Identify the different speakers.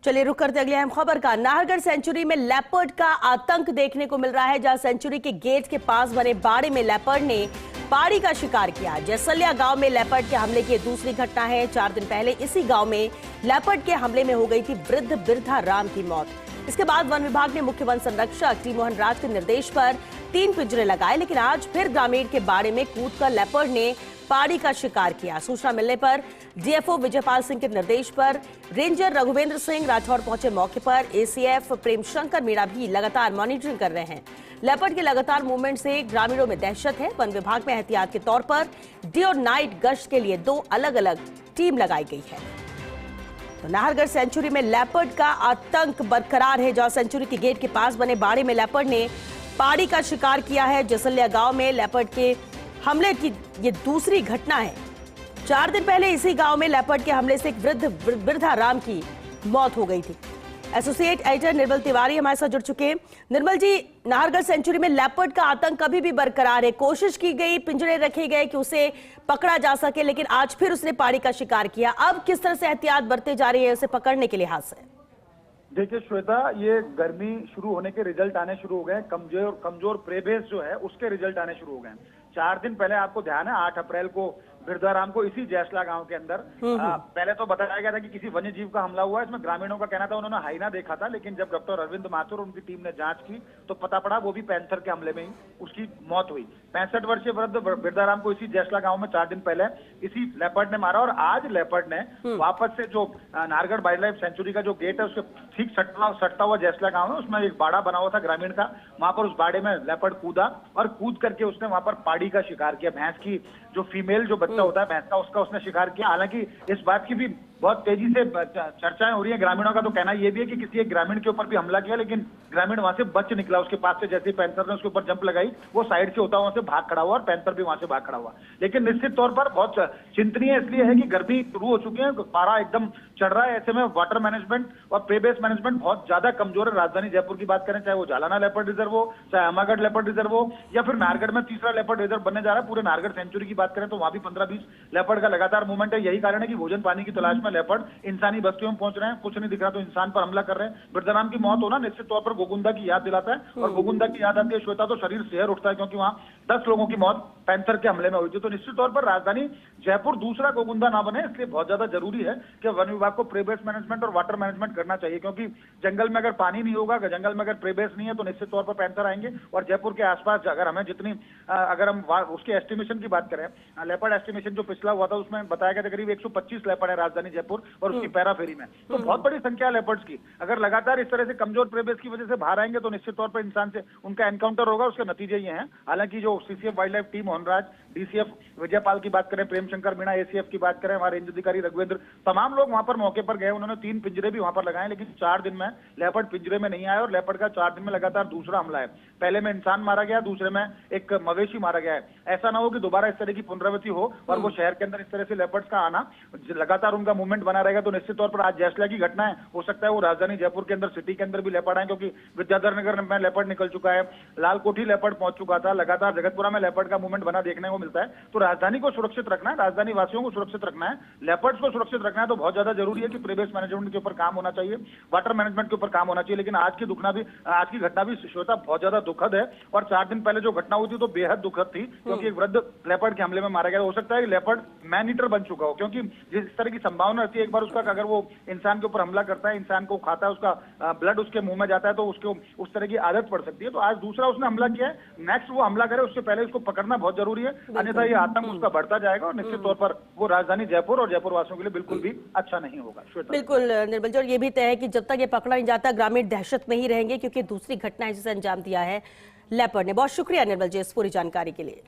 Speaker 1: चलिए रुक करते अगली अहम खबर का। नाहरगढ़ सेंचुरी में लेपर्ड का आतंक देखने को मिल रहा है, जहां सेंचुरी के गेट के पास बने बाड़े में लेपर्ड ने पाड़ी का शिकार किया। जैसलिया गांव में लेपर्ड के हमले की दूसरी घटना है। 4 दिन पहले इसी गांव में लेपर्ड के हमले में हो गई थी वृद्ध बिरधा राम की मौत। इसके बाद वन विभाग ने मुख्य वन संरक्षक टी मोहन राज के निर्देश पर 3 पिंजरे लगाए, लेकिन आज फिर ग्रामीण के बाड़े में कूदकर लेपर्ड ने पाड़ी का शिकार किया। सूचना मिलने पर डीएफओ विजयपाल सिंह के निर्देश पर रेंजर रघुवेंद्र सिंह राठौर पहुंचे मौके पर। एसीएफ प्रेम शंकर मीणा भी लगातार मॉनिटरिंग कर रहे हैं। लेपर्ड के लगातार मूवमेंट से ग्रामीणों में दहशत है। वन विभाग में एहतियात के तौर पर डे और नाइट गश्त के लिए 2 अलग अलग टीम लगाई गई है। तो नाहरगढ़ सेंचुरी में लेपर्ड का आतंक बरकरार है, जहां सेंचुरी के गेट के पास बने बाड़े में लेपर्ड ने पाड़ी का शिकार किया है। जसलिया गांव में लेपर्ड के हमले की ये दूसरी घटना है। 4 दिन पहले इसी गांव में लेपर्ड के हमले से एक वृद्ध बिरधा राम की मौत हो गई थी। एसोसिएट एडिटर निर्मल तिवारी हमारे साथ जुड़ चुके हैं। निर्मल जी, नाहरगढ़ सेंचुरी में लेपर्ड का आतंक कभी भी बरकरार है। कोशिश की गई, पिंजरे रखे गए कि उसे पकड़ा जा सके, लेकिन आज फिर उसने पाड़ी का शिकार किया। अब किस तरह से एहतियात बरते जा रही है उसे पकड़ने के लिहाज से?
Speaker 2: देखिए श्वेता, ये गर्मी शुरू होने के रिजल्ट आने शुरू हो गए। कमजोर प्रेबेस जो है उसके रिजल्ट आने शुरू हो गए। 4 दिन पहले आपको ध्यान है 8 अप्रैल को बिरधाराम को इसी जैसला गांव के अंदर पहले तो बताया गया था कि किसी वन्य जीव का हमला हुआ है। इसमें ग्रामीणों का कहना था उन्होंने हाइना देखा था, लेकिन जब डॉक्टर अरविंद माथुर और उनकी टीम ने जांच की तो पता पड़ा वो भी पैंथर के हमले में ही उसकी मौत हुई। 65 वर्षीय वृद्ध बिरधाराम को इसी जैसला गांव में 4 दिन पहले इसी लेपर्ड ने मारा। और आज लेपर्ड ने वापस से जो नाहरगढ़ वाइल्ड लाइफ सेंचुरी का जो गेट है उसके ठीक सटता हुआ जैसला गांव है, उसमें एक बाड़ा बना हुआ था ग्रामीण का। वहां पर उस बाड़े में लेपर्ड कूदा और कूद करके उसने वहां पर पाड़ी का शिकार किया। भैंस की जो फीमेल जो बच्चा होता है भैंस का, उसका उसने शिकार किया। हालांकि इस बात की भी बहुत तेजी से चर्चाएं हो रही है। ग्रामीणों का तो कहना यह भी है कि किसी एक ग्रामीण के ऊपर भी हमला किया, लेकिन ग्रामीण वहां से बच निकला। उसके पास से जैसे पैंथर ने उसके ऊपर जंप लगाई, वो साइड से होता हुआ वहां से भाग खड़ा हुआ और पैंथर भी वहां से भाग खड़ा हुआ। लेकिन निश्चित तौर पर बहुत चिंतनीय इसलिए है कि गर्मी शुरू हो चुकी है, पारा एकदम चढ़ रहा है। ऐसे में वाटर मैनेजमेंट और प्रे बेस मैनेजमेंट बहुत ज्यादा कमजोर है। राजधानी जयपुर की बात करें, चाहे वो जालाना लेपर्ड रिजर्व हो, चाहे अमागढ़ लेपर्ड रिजर्व हो, या फिर नाहरगढ़ में तीसरा लेपर्ड रिजर्व बनने जा रहा है। पूरे नाहरगढ़ सेंचुरी की बात करें तो वहां भी 15-20 लेपर्ड का लगातार मूवमेंट है। यही कारण है कि भोजन पानी की तलाश में लेपर्ड इंसानी बस्तियों में पहुंच रहे हैं। कुछ नहीं दिख रहा तो इंसान पर हमला कर रहे हैं। बिरधाराम की मौत होना निश्चित तौर पर गोगुंदा की याद दिलाता है, और गोगुंदा की याद आती है श्वेता तो शरीर सिहर उठता है, क्योंकि वहां 10 लोगों की मौत पैंथर के हमले में हुई थी। तो निश्चित तौर पर राजधानी जयपुर दूसरा गोगुंदा ना बने, इसलिए बहुत ज्यादा जरूरी है कि वन विभाग को प्रे बेस मैनेजमेंट और वाटर मैनेजमेंट करना चाहिए। क्योंकि जंगल में अगर पानी नहीं होगा, जंगल में अगर प्रे बेस नहीं है, तो निश्चित तौर पर पैंथर आएंगे। और जयपुर के आसपास अगर हमें अगर हम उसके एस्टिमेशन की बात करें, लेपर्ड एस्टिमेशन जो पिछला हुआ था उसमें बताया गया था करीब 125 लेपर्ड है राजधानी जयपुर और उसकी पैराफेरी में। तो बहुत बड़ी संख्या है लेपर्ड्स की। अगर लगातार इस तरह से कमजोर प्रे बेस की वजह से बाहर आएंगे तो निश्चित तौर पर इंसान से उनका एनकाउंटर होगा। उसके नतीजे ये हैं। हालांकि जो CCF wild life team Mohanraj, DCF Vijaypal की बात करें, प्रेम शंकर मीणा, एसीएफ की बात करें, हमारे रेंज अधिकारी रघुवेंद्र, तमाम लोग वहां पर मौके पर गए। उन्होंने 3 पिंजरे भी वहां पर लगाए, लेकिन 4 दिन में लेपर्ड पिंजरे में नहीं आया। और लेपर्ड का 4 दिन में लगातार दूसरा हमला है। पहले में इंसान मारा गया, दूसरे में एक मवेशी मारा गया है। ऐसा ना हो कि दोबारा इस तरह की पुनरावृत्ति हो और वो शहर के अंदर इस तरह से लेपर्ड्स का आना, लगातार उनका मूवमेंट बना रहेगा। तो निश्चित तौर पर आज जैसला की घटना है, हो सकता है वो राजधानी जयपुर के अंदर सिटी के अंदर भी लेपर्ड आए, क्योंकि विद्याधर नगर में लेपर्ड निकल चुका है, लालकोठी लेपर्ड पहुंच चुका था, लगातार जगतपुरा में लेपर्ड का मूवमेंट बना देखने को मिलता है। तो राजधानी को सुरक्षित रखना है, राजधानी वासियों को सुरक्षित रखना है, लेपर्ड्स को सुरक्षित रखना है। तो बहुत ज्यादा जरूरी है कि प्रे बेस मैनेजमेंट के ऊपर काम होना चाहिए, वाटर मैनेजमेंट के ऊपर काम होना चाहिए। लेकिन आज की घटना भी श्वेता बहुत ज्यादा दुखद है। और 4 दिन पहले जो घटना हुई थी तो बेहद दुखद थी, क्योंकि एक वृद्ध लेपर्ड के हमले में मारा गया। हो सकता है कि लेपर्ड मैन ईटर बन चुका हो, क्योंकि जिस तरह की संभावना रहती है एक बार उसका, अगर वो इंसान के ऊपर हमला करता है, इंसान को खाता है, उसका ब्लड उसके मुंह में जाता है, तो उसको उस तरह की आदत पड़ सकती है। तो आज दूसरा उसने हमला किया है, नेक्स्ट वो हमला करे उससे पहले उसको पकड़ना बहुत जरूरी है, अन्यथा ये आतंक उसका बढ़ता जाएगा और निश्चित तौर पर वो राजधानी जयपुर और जयपुर वासियों के लिए बिल्कुल भी अच्छा नहीं होगा।
Speaker 1: बिल्कुल निर्मल जी, और ये भी तय है कि जब तक ये पकड़ा नहीं जाता ग्रामीण दहशत में ही रहेंगे, क्योंकि दूसरी घटना है जिसे अंजाम दिया है लेपर्ड ने। बहुत शुक्रिया निर्मल जी इस पूरी जानकारी के लिए।